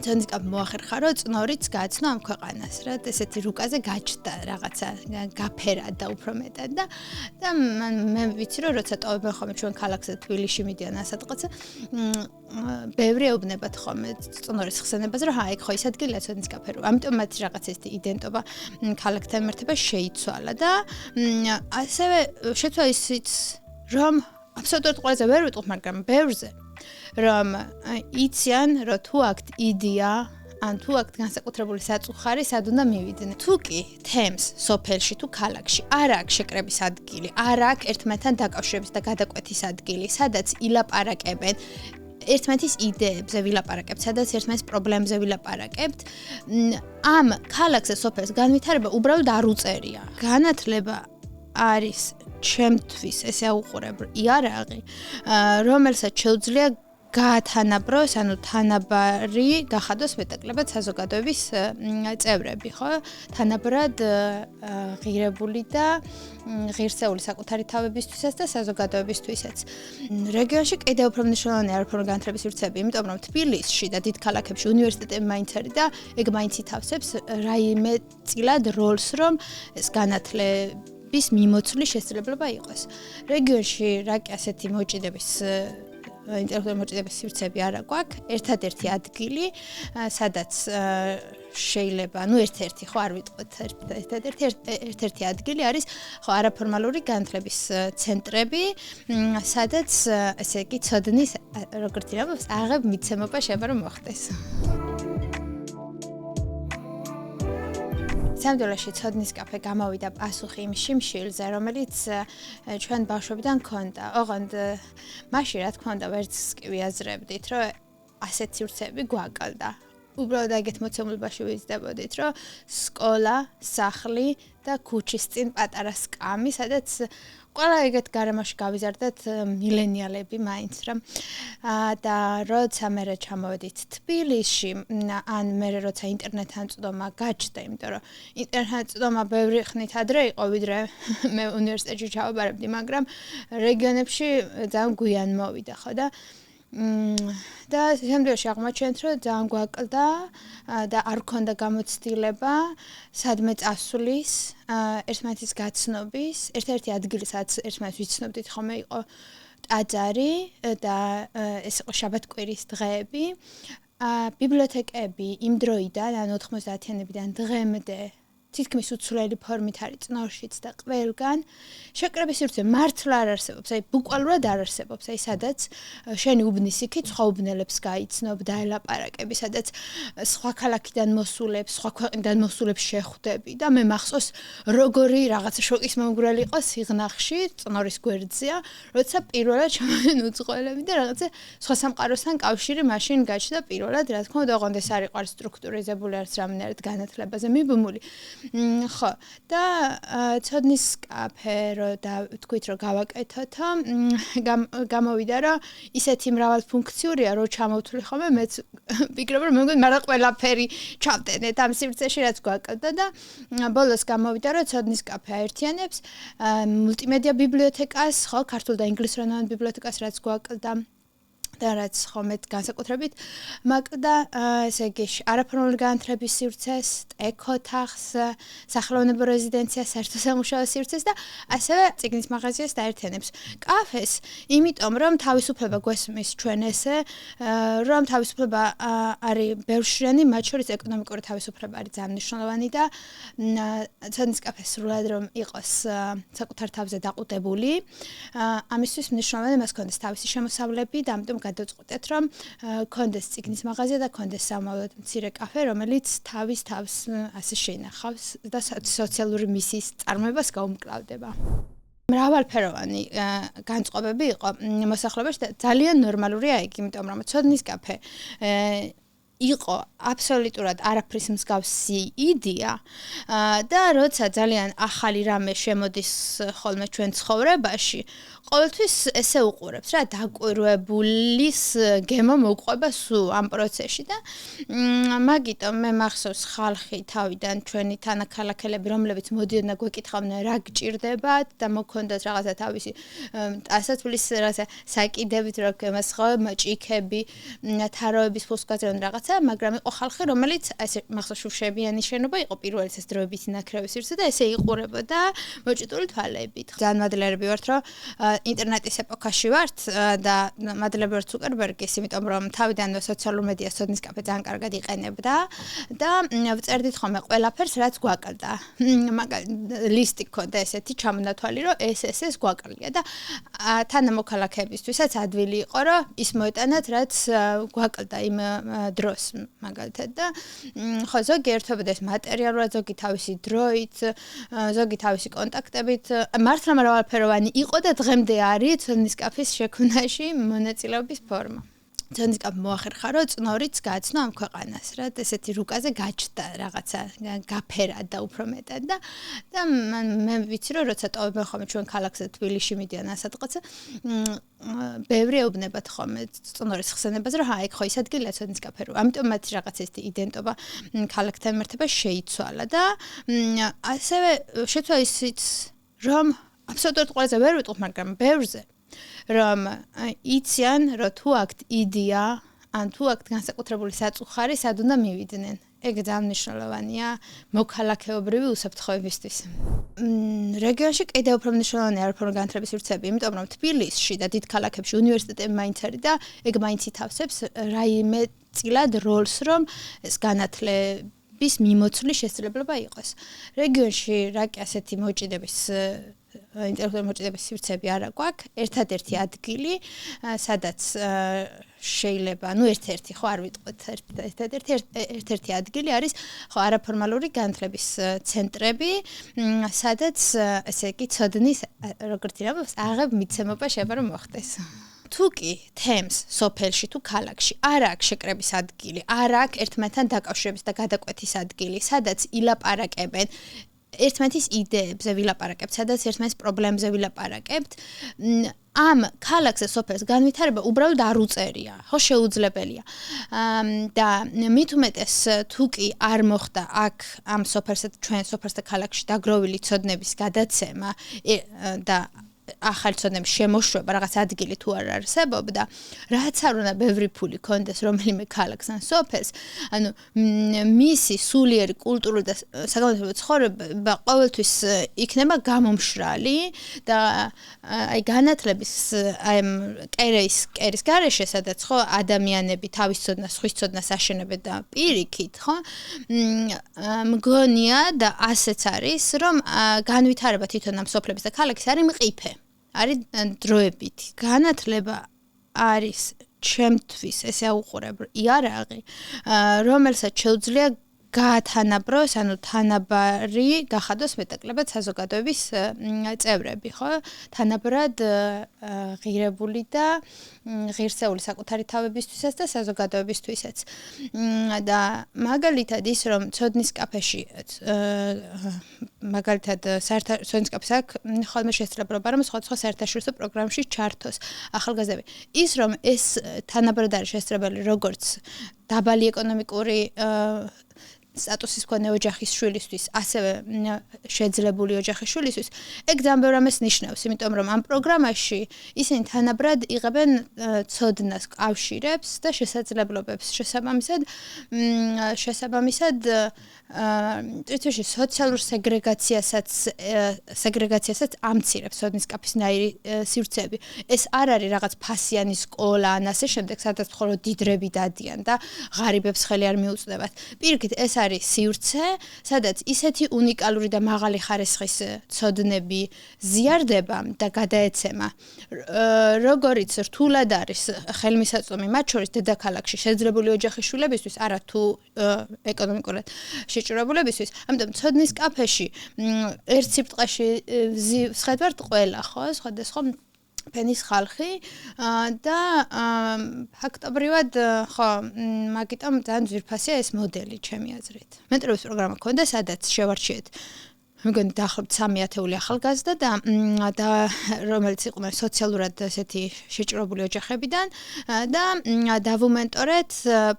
თონდის კაფე მოახერხა რომ წნორიც გააცნო ამ ქვეყანას რა ესეთი რუკაზე გაჩნდა რაღაცა გაფერად და უფრო მეტად და მე ვიცი რომ როცა ტოვებენ ხოლმე ჩვენ ქალაქზე თბილისში მიდიან ასადღაცა ბევრი ეუბნებათ ხოლმე წნორის ხსენებას რომ აი ხო ის ადგილია თონდის კაფე რომ ამიტომ მათი რაღაც ესეთი იდენტობა ქალაქთან მიმართება შეიცვალა და ასევე შეცვალა ისიც რომ აბსოლუტურად ყველაზე ვერ ვიტყვი მაგრამ ბევრზე რომ იციან რომ თუ აქ იდეა ან თუ აქ განსაკუთრებული საწუხარი სად უნდა მივიდნენ თუ კი თემს სოფელში თუ ქალაქში არ აქვს შეკრების ადგილი არ აქვს ერთმანეთთან დაკავშირების და გადაკვეთის ადგილი სადაც ილაპარაკებენ ერთმანეთის იდეებზე ვილაპარაკებთ სადაც ერთმანეთის პრობლემებზე ვილაპარაკებთ ამ ქალაქზე სოფელს განვითარება უბრალოდ არ უწერია განათლება არის ჩემთვის ესე აუყურებ იარაღი რომელსაც შეუძლია გაათანაბროს, ანუ თანაბარი გახადოს მეტაკლებად საზოგადოების წევრები, ხო? თანაბრად ღირებული და ღირსეული საკუთარი თავებისთვისაც და საზოგადოებისთვისაც. რეგიონში კიდევ უფრო მნიშვნელოვანი არაფორმალური განათლების სივრცეები, იმიტომ რომ თბილისში და დიდ ქალაქებში უნივერსიტეტები მაინც არის და ეგ მაინც ითავსებს რაიმე წილად როლს, რომ ეს განათლების მიმოცვლის შესაძლებლობა იყოს. რეგიონში რა კი ასეთი მოჭიდების ინტელექტუალური მოჭიდების სივრცეები არა გვაქვს. ერთადერთი ადგილი, სადაც შეიძლება, ერთ-ერთი ხო არ ვიტყვით, ერთ-ერთი ადგილი არის ხო არაფორმალური განათლების ცენტრები, სადაც ესე იგი ცოდნის როგორც ირამოს აღებ მიცემობა შეიძლება რომ მოხდეს. სამდელაში ცოდნის კაფე გამოვიდა პასუხი იმ შიმშილზე, რომელიც ჩვენ ბავშვობიდან ქონდა. ოღონდ მაშინ რა თქმა უნდა ვერც კი ვიაზრებდით, რომ ასეთ სივრცეები გვაკლდა. უბრალოდ აგეთ მოცემულობაში ვიზრდებოდით, რომ სკოლა, სახლი და ქუჩის წინ პატარა სკამი, სადაც ყველა ეგეთ გარემოში გავიზარდეთ მილენიალები მაინც რა. და როცა მე ჩამოვედით თბილისში, ან მე როცა ინტერნეტთან წვდომა გაჩნდა, იმიტომ რომ ინტერნეტთან წვდომა ბევრი ხნით ადრე იყო, ვიდრე მე უნივერსიტეტში ჩავაბარებდი, მაგრამ რეგიონებში ძალიან გვიან მოვიდა, ხო და და შემდგომში აღმოჩენთ, რომ ძალიან გვაკლდა და არ ქონდა გამოცდილება სადმე წასვლის, ერთმანეთის გაცნობის, ერთ-ერთი ადგილი, სადაც ერთმანეთს ვიცნობდით ხოლმე იყო ტაძარი და ეს იყო შაბათ-კვირის დღეები. ბიბლიოთეკები იმ დროიდან, ანუ 90-იანებიდან დღემდე თითქმის უცვლელი ფორმით არის წნორშიც და ყველგან შეკრების სივრცე მართლა არ არსებობს, აი ბუკვალურად არ არსებობს, აი სადაც შენი უბნის იქით სხვა უბნელებს გაიცნობ და ელაპარაკები, სადაც სხვა ქალაქიდან მოსულებს, სხვა ქვეყნიდან მოსულებს შეხვდები და მე მახსოვს როგორი რაღაცა შოკის მომგვრელი იყო სიღნაღში, წნორის გვერდზეა, როცა პირველად ჩამოვიდნენ უცხოელები და რაღაცა სხვა სამყაროსთან კავშირი მაშინ გაჩნდა პირველად, რა თქმა უნდა, ოღონდ ეს არ იყო სტრუქტურიზებული არც რამდენად განათლებაზე მიბმული. ხო და ცოდნის კაფე და თქვით რომ გავაკეთოთო გამოვიდა რომ ისეთი მრავალფუნქციურია რომ ჩამოვთვლი ხოლმე მეც ვფიქრობ რომ მე მგონი მაგრამ ყველაფერი ჩავტენეთ ამ სივრცეში რაც გვაკლდა და ბოლოს გამოვიდა რომ ცოდნის კაფე აერთიანებს მულტიმედია ბიბლიოთეკას ხო ქართულ და ინგლისურენოვან ბიბლიოთეკას რაც გვაკლდა და რაც ხომეთ განსაკუთრებით მაკლდა ესე იგი არაფორმალური განათლების სივრცეს, ეკოთახს, სახელოვნებო რეზიდენციას, საერთო სამუშაო სივრცეს და ასევე წიგნის მაღაზიას დაერთიანებს. კაფეს, იმიტომ რომ თავისუფლება გვესმის ჩვენ ესე, რომ თავისუფლება არის ბევრშრიანი, მათ შორის ეკონომიკური თავისუფლება არის ძალიან მნიშვნელოვანი და ცოდნის კაფე სრულად რომ იყოს საკუთარ თავზე დაყუტებული, ამისთვის მნიშვნელოვანია მას ქონდეს თავისი შემოსავლები და ამიტომ გადავწყვეტეთ, რომ კონდეს წიგნის მაღაზია და კონდეს სამომავლოდ მცირე კაფე, რომელიც თავის თავს ასე შეინახავს და სოციალური მისიის წარმოებას გაუმკლავდება. მრავალფეროვანი განწყობები იყო მოსახლეობაში და ძალიან ნორმალურია ეგ, იმიტომ რომ ცოდნის კაფე იყო აბსოლუტურად არაფრის მსგავსი იდეა და როცა ძალიან ახალი რამე შემოდის ხოლმე ჩვენ ცხოვრებაში, ყოველთვის ესე უყურებს რა დაკვირვებულის გემო მოყვება სულ ამ პროცესში და მაგიტომ მე მახსოვს ხალხი თავიდან ჩვენი თანაქალაქელები რომლებიც მოდიოდნენ და გვეკითხავდნენ რა გჭირდებათ და მოქონდათ რაღაცა თავისი ასაცვლის რაღაცა საკიდებით რა გემასხოვება ჭიქები თაროების ფულსკაზრონ რაღაცა მაგრამ იყო ხალხი რომელიც ესე მახსოვს შუშებიანი შენობა იყო პირველი ეს დროებითი ნაქრევის სივრცე და ესე იყურებოდა მოჭიდული თვალებით ძალიან მადლიერები ვართ რომ ინტერნეტის ეპოქაში ვართ და მადლები ვართ ზუკერბერგის, იმიტომ რომ თავიდანვე სოციალურ მედიას ცოდნის კაფე ძალიან კარგად იყენებდა და ვწერდით ხოლმე ყველაფერს, რაც გვაკლდა. ლისტი ქონდა ესეთი ჩამონათვალი, რომ ეს გვაკლია და თანამოქალაქეებისთვისაც ადვილი იყო, რომ ის მოეტანათ, რაც გვაკლდა იმ დროს მაგალითად და ხო ზოგი ერთვებოდა ეს მატერიალურად, ზოგი თავისი დროით, ზოგი თავისი კონტაქტებით, მართლა მრავალფეროვანი იყო და დღემდე არის ცოდნის კაფის შექმნაში მონაწილეობის ფორმა. ცოდნის კაფე მოახერხა, რომ წნორიც გააცნო ამ ქვეყანას, რა, ესეთი რუკაზე გაჩნდა რაღაცა გაფერად და უფრო მეტად და მე ვიცი რომ როცა ტოვებენ ხოლმე ჩვენ ქალაქზე თბილისში მიდიან ასადღაცა ბევრი ეუბნებათ ხოლმე წნორის ხსენებაზე, რომ აი ხო ის ადგილია ცოდნის კაფე, ამიტომ მათი რაღაც ეს იდენტობა ქალაქთან მიმართება შეიცვალა და ასევე შეცვალა ისიც რომ აბსოლუტურად ყველაზე ვერ ვიტყვი, მაგრამ ბევრზე რომ იციან, რომ თუ აქვთ იდეა, ან თუ აქვთ განსაკუთრებული საწუხარი, სად უნდა მივიდნენ. ეგ ძალიან მნიშვნელოვანია მოქალაქეობრივი უსაფრთხოებისთვის. რეგიონში კიდევ უფრო მნიშვნელოვანია არაფორმალური განათლების სივრცეები, იმიტომ რომ თბილისში და დიდ ქალაქებში უნივერსიტეტები მაინც არის და ეგ მაინც ითავსებს რაიმე წილად როლს, რომ ეს განათლების მიმოცვლის შესაძლებლობა იყოს. რეგიონში რა კი ასეთი მოჭიდების ინტელექტუალური მოჭიდების სივრცეები არა გვაქვს. ერთადერთი ადგილი, სადაც შეიძლება, ერთ-ერთი ხო არ ვიტყვით, ერთ-ერთი ადგილი არის ხო არაფორმალური განათლების ცენტრები, სადაც ესე იგი ცოდნის როგორც ირაბოს აღებ მიცემობა შეიძლება რომ მოხდეს. თუ კი თემს სოფელში თუ ქალაქში არ აქვს შეკრების ადგილი, არ აქვს ერთმანეთთან დაკავშირების და გადაკვეთის ადგილი, სადაც ილაპარაკებენ ერთმანეთის იდეებზე ვილაპარაკებთ, სადაც ერთმანეთის პრობლემებზე ვილაპარაკებთ. ამ ქალაქზე სოფელს განვითარება უბრალოდ არ უწერია, ხო შეუძლებელია. და მით უმეტეს თუ კი არ მოხდა აქ ამ სოფელსა ჩვენ სოფელსა ქალაქში დაგროვილი ცოდნების გადაცემა და ახალი ცოდნების შემოშვება რაღაც ადგილი თუ არ არსებობდა, რაც არ უნდა ბევრი ფული კონდეს რომელიმე ქალაქს ან სოფელს, ანუ მისი სულიერი კულტურული და საგანმანათლებლო ცხოვრება ყოველთვის იქნება გამომშრალი და აი განათლების აი კერის გარეშე, სადაც ხო ადამიანები თავის ცოდნას, სხვის ცოდნას აშენებენ და პირიქით, ხო? მგონია და ასეც არის, რომ განვითარება თვითონ ამ სოფლების და ქალაქის არის მყიფე. არის დროებითი. განათლება არის ჩემთვის ესე აუყურებ იარაღი, რომელსაც შეუძლია გაათანაბროს, ანუ თანაბარი გახადოს მეტაკლებად საზოგადოების წევრები, ხო? თანაბრად ღირებული და ღირსეული საკუთარი თავებისთვისაც და საზოგადოებისთვისაც. და მაგალითად ის რომ ცოდნის კაფეში მაგალითად ცოდნის კაფეს აქვს ხოლმე შესაძლებლობა რომ სხვადასხვა საერთაშორისო პროგრამებში ჩართოს ახალგაზრდები. ის რომ ეს თანაბრად არის შესაძლებელი როგორც დაბალი ეკონომიკური სტატუსის მქონე ოჯახის შვილისთვის, ასევე შეძლებული ოჯახის შვილისთვის, ეგ ძალიან ბევრ ამას ნიშნავს, იმიტომ რომ ამ პროგრამაში ისინი თანაბრად იღებენ ცოდნას, კავშირებს და შესაძლებლობებს. შესაბამისად თვითონში სოციალურ სეგრეგაციასაც ამცირებს ცოდნის კაფისნაირი სივრცეები. ეს არ არის რაღაც ფასიანი სკოლა ან ასე შემდეგ, სადაც მხოლოდ დიდრები დადიან და ღარიბებს ხელი არ მიუწვდებათ. პირიქით, ეს არის სივრცე, სადაც ისეთი უნიკალური და მაღალი ხარისხის ცოდნები ზიარდება და გადაეცემა, როგორიც რთულად არის ხელმისაწვდომი მათ შორის დედაქალაქში შეძლებული ოჯახის შვილებისთვის, არა თუ ეკონომიკურად შეჭრებულებისთვის. ამიტომ ცოდნის კაფეში ერთ სიბრტყეში ვსხედავთ ყველა, ხო, სხვადასხვა ფენის ხალხი და ფაქტობრივად ხო, მაგიტომ ძალიან ძვირფასია ეს მოდელი ჩემი აზრით. მენტორობის პროგრამა ქონდა, სადაც შევარჩიეთ მეგონი დაახლოებით 3,000 ახალგაზრდა და რომელიც იყვნენ სოციალურად ესეთი შეჭრებული ოჯახებიდან და დავუმენტორეთ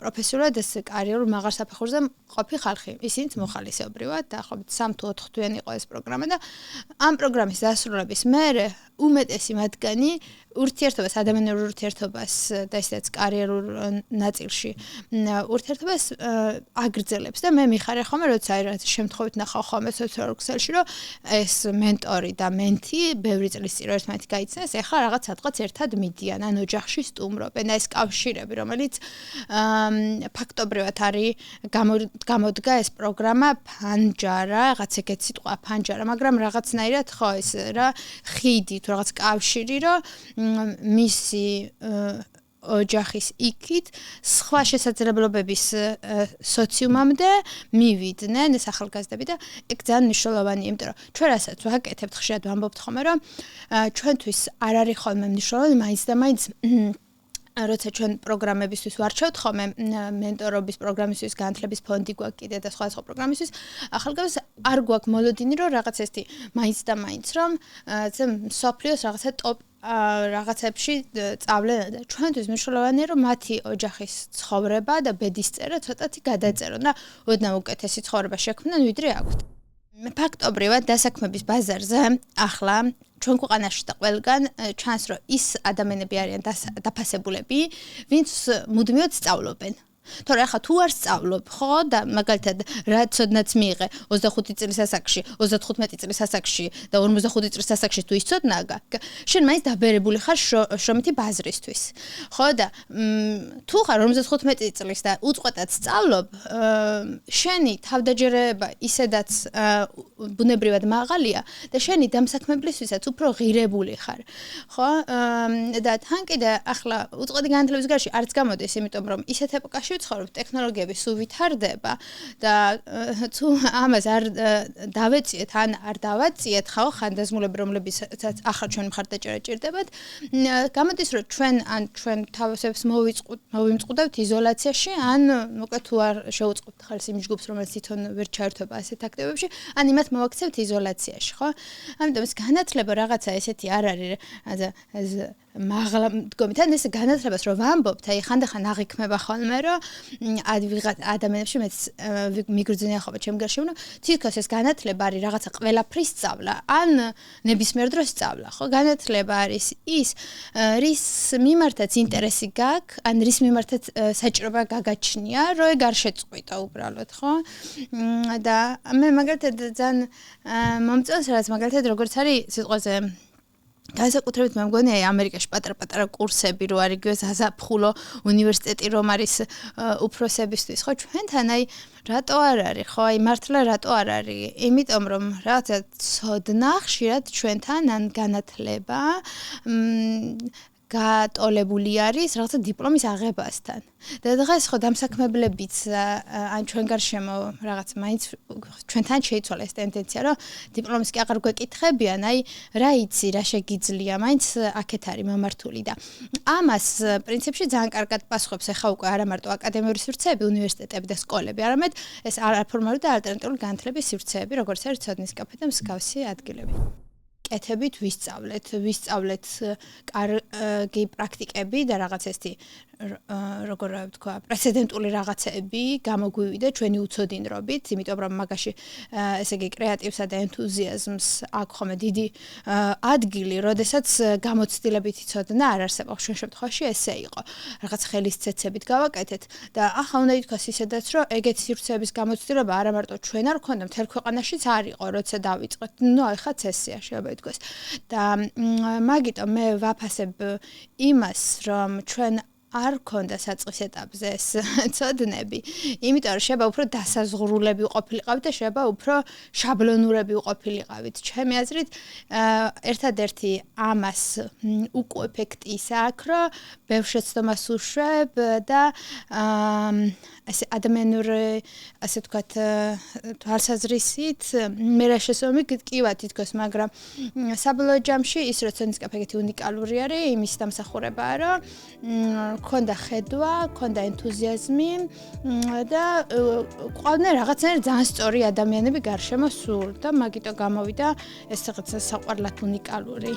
პროფესიულად ეს კარიერულ მაღალ საფეხურზე ყოფი ხალხი. ისინიც მოხალისეობრივად დაახლოებით 3 თუ 4 თვიანი იყო ეს პროგრამა და ამ პროგრამის დასრულების მერე უმეტესი მათგანი ურთიერთობას, ადამიანურ ურთიერთობას და ისედაც კარიერულ ნაწილში ურთიერთობას აგრძელებს და მე მიხარია ხოლმე, როცა რაღაც შემთხვევით ნახავ ხოლმე სოციალურ ქსელში, რომ ეს მენტორი და მენტი ბევრი წლის წინ ერთმანეთი გაიცნეს, ეხლა რაღაც სადღაც ერთად მიდიან, ან ოჯახში სტუმრობენ და ეს კავშირები, რომელიც ფაქტობრივად არის გამოდგა ეს პროგრამა ფანჯარა, რაღაც ეგეთ სიტყვა ფანჯარა, მაგრამ რაღაცნაირად ხო ეს რა ხიდი თუ რაღაც კავშირი, რომ მისი ოჯახის იქით სხვა შესაძლებლობების სოციუმამდე მივიდნენ ეს ახალგაზრდები და ეგ ძალიან მნიშვნელოვანია, იმიტომ რომ ჩვენ რასაც ვაკეთებთ, ხშირად ვამბობთ ხოლმე, რომ ჩვენთვის არ არის ხოლმე მნიშვნელოვანი მაინც და მაინც როცა ჩვენ პროგრამებისთვის ვარჩევთ ხოლმე მენტორობის პროგრამისთვის, განათლების ფონდი გვაქვს კიდე და სხვა პროგრამისთვის, ახალგაზრდებს არ გვაქვს მოლოდინი, რომ რაღაც ესეთი მაინც და მაინც რომ სოფლიოს რაღაცა ტოპ რაღაცებში წავლენ და ჩვენთვის მნიშვნელოვანია, რომ მათი ოჯახის ცხოვრება და ბედისწერა ცოტათი გადაწერონ და ოდნავ უკეთესი ცხოვრება შექმნან, ვიდრე აქვთ. ფაქტობრივად დასაქმების ბაზარზე ახლა ჩვენ ქვეყანაში და ყველგან ჩანს, რომ ის ადამიანები არიან დაფასებულები, ვინც მუდმივად სწავლობენ. თორე ახლა თუ არ სწავლობ, ხო და მაგალითად რა ცოდნაც მიიღე 25 წლის ასაკში, 35 წლის ასაკში და 45 წლის ასაკში თუ ის ცოდნა გაქვს, შენ მაინც დაბერებული ხარ შრომითი ბაზრისთვის. ხო და თუ ხარ 55 წლის და უწყვეტად სწავლობ, შენი თავდაჯერება ისედაც ბუნებრივად მაღალია და შენი დამსაქმებლისთვისაც უფრო ღირებული ხარ. ხო? და თან კიდე ახლა უწყვეტი განათლების გარშე არც გამოდის, იმიტომ რომ ისეთ ეპოქაში ვცხოვრობ, ტექნოლოგიები სულ ვითარდება და თუ ამას არ დავეციეთ, ან არ დავაციეთ, ხო, ხანდაზმულები, რომლებსაც ახლა ჩვენ მხარდაჭერა ჭირდებათ, გამოდის, რომ ჩვენ თავისებს მოვიმწყუდავთ იზოლაციაში, ან მოკლედ თუ არ შევუწყობთ ხალხს იმ ჯგუფს, რომელიც თვითონ ვერ ჩაერთვება ასეთ აქტივობებში, ან იმათ მოვაქცევთ იზოლაციაში, ხო? ამიტომ ეს განათლება რაღაცა ესეთი არ არის, ეს მაღლა მდგომით, ან ეს განათლებას რომ ვამბობთ, აი ხანდახან აღიქმება ხოლმე, რომ ვიღაც ადამიანებში მეც მიგრძნია ხოლმე ჩემ გარშემო, რომ თითქოს ეს განათლება არის რაღაცა ყველაფრის სწავლა, ან ნებისმიერ დროს სწავლა, ხო? განათლება არის ის, რის მიმართაც ინტერესი გაქვს, ან რის მიმართაც საჭიროება გაგაჩნია, რომ ეგ არ შეწყვიტო უბრალოდ, ხო? და მე მაგალითად ძალიან მომწონს, რაც მაგალითად როგორც არის სიტყვაზე განსაკუთრებით მე მგონი აი ამერიკაში პატარ-პატარა კურსები რო არის გიოს საზაფხულო უნივერსიტეტი რომ არის უფროსებისთვის ხო ჩვენთან აი რატო არ არის ხო აი მართლა რატო არ არის იმიტომ რომ რაღაცა ცოდნა ხშირად ჩვენთან ან განათლება გატოლებული არის რაღაცა დიპლომის აღებასთან. და დღეს ხო დამსაქმებლებიც ან ჩვენ გარშემო რაღაც მაინც ჩვენთან შეიცვალა ეს ტენდენცია, რომ დიპლომის კი აღარ გვეკითხებიან, აი რა იცი, რა შეგიძლია, მაინც აქეთ არის მომართული და ამას პრინციპში ძალიან კარგად პასუხობს ახლა უკვე არა მარტო აკადემიური სივრცეები, უნივერსიტეტები და სკოლები, არამედ ეს არაფორმალური და ალტერნატიული განათლების სივრცეები, როგორც არის ცოდნის კაფე და მსგავსი ადგილები. კეთებით ვისწავლეთ კარგი პრაქტიკები და რაღაც ესეთი როგორ ვთქვა, პრეცედენტული რაღაცები გამოგვივიდა ჩვენი უცოდინრობით, იმიტომ რომ მაგაში ესე იგი კრეატივსა და ენთუზიაზმს აქვს ხოლმე დიდი ადგილი, როდესაც გამოცდილებითი ცოდნა არ არსებობს. ჩვენ შემთხვევაში ესე იყო. რაღაც ხელისცეცებით გავაკეთეთ და ახლა უნდა ითქვას ისედაც, რომ ეგეთ სივრცეების გამოცდილება არა მარტო ჩვენ არ ქონდა, მთელ ქვეყანაშიც არ იყო, როცა დავიწყეთ. ნუ ახლა წესია შეიძლება ითქვას. და მაგიტომ მე ვაფასებ იმას, რომ ჩვენ არ ქონდა საწყის ეტაპზე ეს ცოდნები, იმიტომ რომ შეიძლება უფრო დასაზღვრულები ყოფილიყავით და შეიძლება უფრო შაბლონურები ყოფილიყავით. ჩემი აზრით, ერთადერთი ამას უკუ ეფექტი ის აქვს, რომ ბევრ შეცდომას უშვებ და ასე ადამიანური, ასე ვთქვათ, თვალსაზრისით მე რა შესაძლოა გიტკივა თითქოს, მაგრამ საბოლოო ჯამში ის როცენის კაფე ეგეთი უნიკალური არის, იმის დამსახურებაა, რომ ქონდა ხედვა, ქონდა ენთუზიაზმი და ყვავდნენ რაღაცნაირად ძალიან სწორი ადამიანები გარშემო სულ და მაგიტო გამოვიდა ეს რაღაცა საყვარლად უნიკალური.